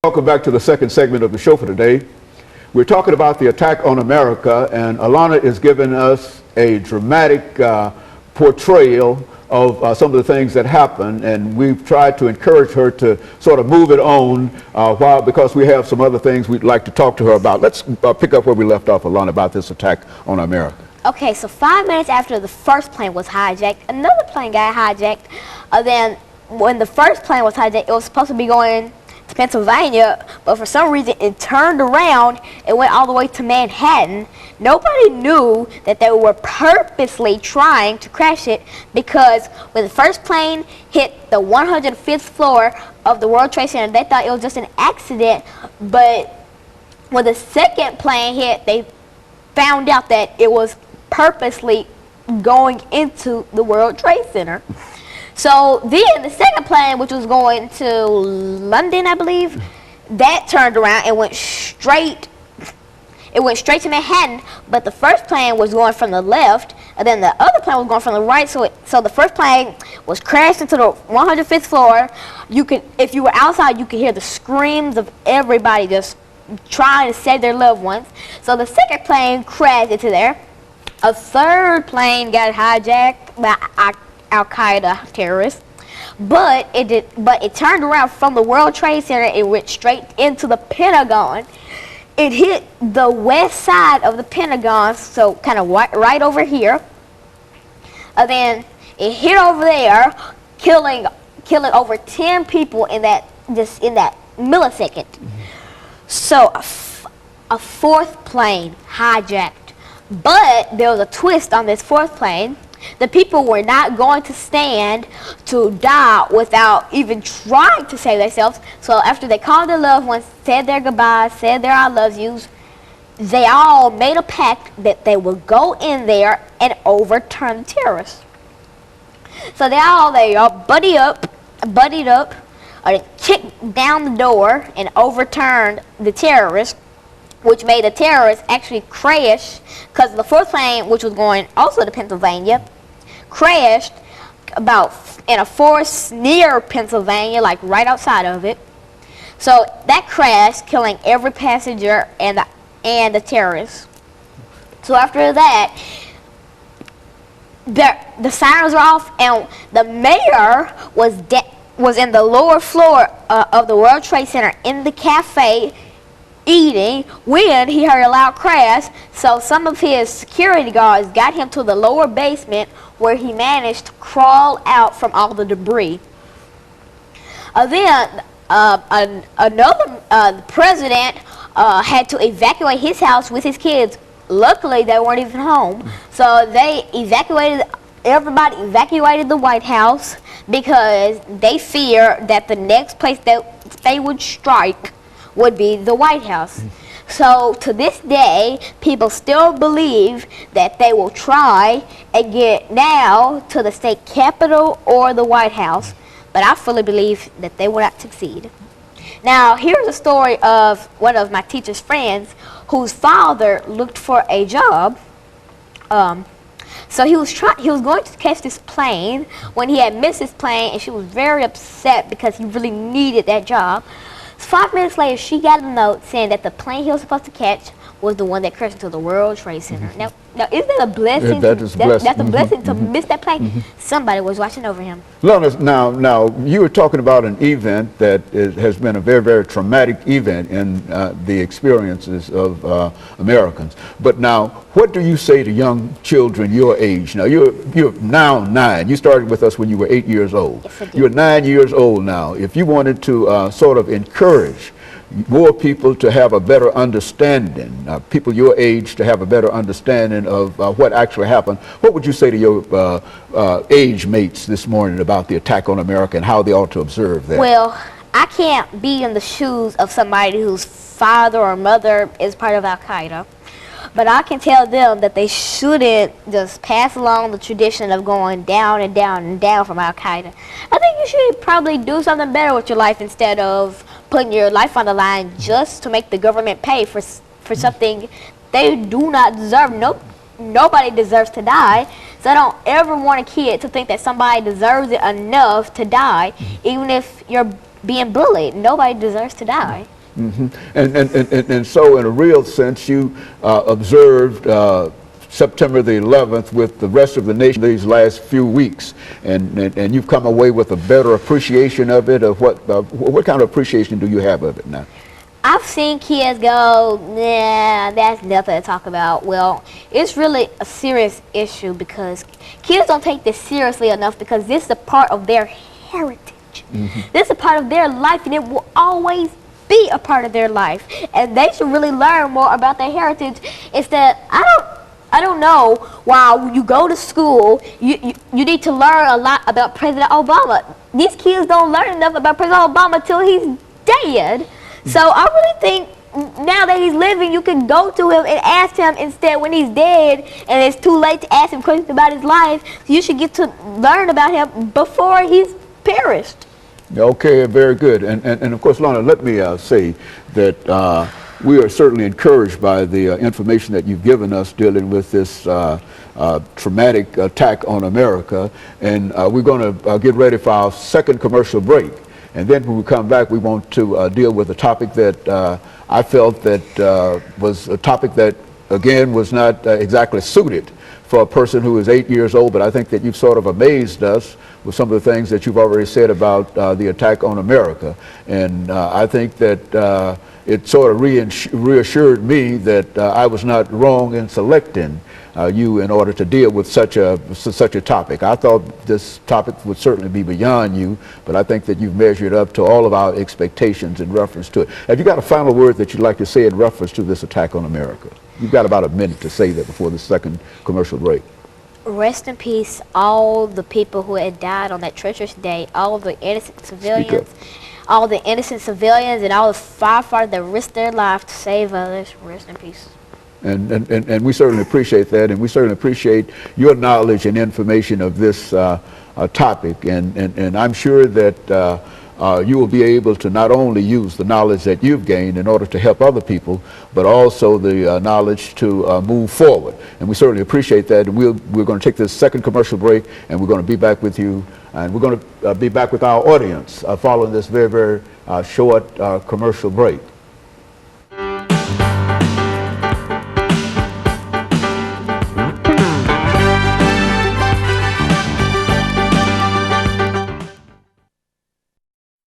Welcome back to the second segment of the show for today. We're talking about the attack on America, and Alana is giving us a dramatic portrayal of some of the things that happened, and we've tried to encourage her to sort of move it on because we have some other things we'd like to talk to her about. Let's pick up where we left off, Alana, about this attack on America. Okay, so 5 minutes after the first plane was hijacked, another plane got hijacked. Then when the first plane was hijacked, it was supposed to be going to Pennsylvania, but for some reason it turned around and went all the way to Manhattan. Nobody knew that they were purposely trying to crash it, because when the first plane hit the 105th floor of the World Trade Center, they thought it was just an accident, but when the second plane hit, they found out that it was purposely going into the World Trade Center. So then the second plane, which was going to London, I believe, that turned around and went straight. It went straight to Manhattan, but the first plane was going from the left, and then the other plane was going from the right. So the first plane was crashed into the 105th floor. If you were outside, you could hear the screams of everybody just trying to save their loved ones. So the second plane crashed into there. A third plane got hijacked by Al-Qaeda terrorists, but it turned around from the World Trade Center. It went straight into the Pentagon. It hit the west side of the Pentagon, so kind of right over here. And then it hit over there, killing over 10 people in that millisecond. So a fourth plane hijacked, but there was a twist on this fourth plane. The people were not going to stand to die without even trying to save themselves. So after they called their loved ones, said their goodbyes, said their I love yous, they all made a pact that they would go in there and overturn the terrorists. So they all buddied up, kicked down the door and overturned the terrorists, which made the terrorists actually crash, because the fourth plane, which was going also to Pennsylvania, crashed about in a forest near Pennsylvania, like right outside of it. So that crashed, killing every passenger and the terrorists. So after that, the sirens were off, and the mayor was in the lower floor of the World Trade Center in the cafe eating when he heard a loud crash. So some of his security guards got him to the lower basement, where he managed to crawl out from all the debris. Then the president had to evacuate his house with his kids. Luckily, they weren't even home, so everybody evacuated the White House, because they feared that the next place that they would strike would be the White House. So to this day, people still believe that they will try and get now to the state capitol or the White House, but I fully believe that they will not succeed. Now, here's a story of one of my teacher's friends whose father looked for a job. So he was going to catch this plane when he had missed his plane, and she was very upset because he really needed that job. 5 minutes later, she got a note saying that the plane he was supposed to catch was the one that crashed into the World Trade Center. Now isn't that a blessing? That is a blessing. That's a blessing to miss that plane. Somebody was watching over him. Now, you were talking about an event that has been a very, very traumatic event in the experiences of Americans. But now, what do you say to young children your age? Now, you're now 9. You started with us when you were 8 years old. Yes, I did. You're 9 years old now. If you wanted to sort of encourage more people to have a better understanding, people your age to have a better understanding of what actually happened, what would you say to your age mates this morning about the attack on America and how they ought to observe that? Well, I can't be in the shoes of somebody whose father or mother is part of Al-Qaeda, but I can tell them that they shouldn't just pass along the tradition of going down and down and down from Al-Qaeda. I think you should probably do something better with your life instead of putting your life on the line just to make the government pay for something they do not deserve. Nobody deserves to die, so I don't ever want a kid to think that somebody deserves it enough to die, even if being bullied. Nobody deserves to die. And so in a real sense, you observed September the 11th with the rest of the nation these last few weeks, and you've come away with a better appreciation of it. Of what kind of appreciation do you have of it now? I've seen kids go, nah, that's nothing to talk about. Well, it's really a serious issue because kids don't take this seriously enough, because this is a part of their heritage. This is a part of their life, and it will always be a part of their life. And they should really learn more about their heritage. Instead, I don't know, while you go to school, you need to learn a lot about President Obama. These kids don't learn enough about President Obama till he's dead. So I really think now that he's living, you can go to him and ask him instead when he's dead and it's too late to ask him questions about his life. You should get to learn about him before he's perished. Okay, very good. And of course, Lana, let me say that we are certainly encouraged by the information that you've given us dealing with this traumatic attack on America. And we're going to get ready for our second commercial break. And then when we come back, we want to deal with a topic that I felt that was a topic that, again, was not exactly suited for a person who is 8 years old, but I think that you've sort of amazed us with some of the things that you've already said about the attack on America. And I think that it sort of reassured me that I was not wrong in selecting you in order to deal with such a topic. I thought this topic would certainly be beyond you, but I think that you've measured up to all of our expectations in reference to it. Have you got a final word that you'd like to say in reference to this attack on America? You've got about a minute to say that before the second commercial break. Rest in peace, all the people who had died on that treacherous day, all the innocent civilians, and all the firefighters that risked their life to save others. Rest in peace. And we certainly appreciate that, and we certainly appreciate your knowledge and information of this topic, and I'm sure that you will be able to not only use the knowledge that you've gained in order to help other people, but also the knowledge to move forward. And we certainly appreciate that, and we're going to take this second commercial break, and we're going to be back with you, and we're going to be back with our audience following this very, very short commercial break.